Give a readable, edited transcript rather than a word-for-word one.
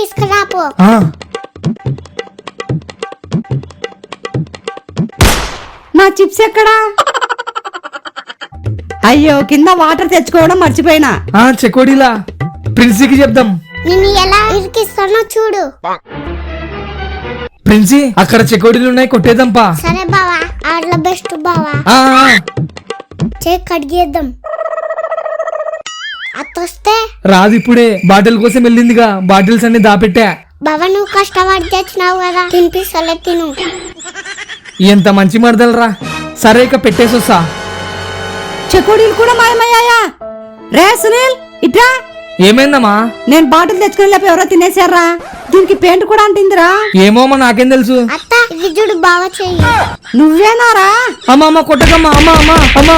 తీసుకురాపో. నా చిప్స్ ఎక్కడా? అయ్యో కింద వాటర్ తెచ్చుకోవడం మర్చిపోయినా. చెకోడీలా ప్రిన్సీకి చెప్దాం. నేను ఎలా ఇరికిస్తానో చూడు. ప్రిన్సీ అక్కడ చెకోడీలు ఉన్నాయి, కొట్టేద్దాంపా. సరే బావా, ఆళ్ళ బెస్ట్ బావా. కడిగేద్దాం. అత్తొస్తే రాదు ఇప్పుడే, బాటిల్ కోసం వెళ్ళిందిగా, బాటిల్స్ అన్ని దాపెట్టా. బావా నువ్వు కష్టపడి తెచ్చినావు కదా, తినిపిస్తలే తిను. ఎంత మంచి మరదలరా. సరే ఇక పెట్టేసొస్తా. చెకోడీలు కూడా మాయమయ్యాయా? రే సునీల్ ఇట్రా. ఏమైందమ్మా? నేను బాటిల్ తెచ్చుకుని లేకపోతే ఎవరో తినేసారా? దీనికి పెయింట్ కూడా అంటిందిరా. ఏమోమ్మా, నాకేం తెలుసు. అత్త ఇది చూడు బావ చెయ్యి. నువ్వేనారా? అమ్మా కొట్టకమ్మా. అమ్మా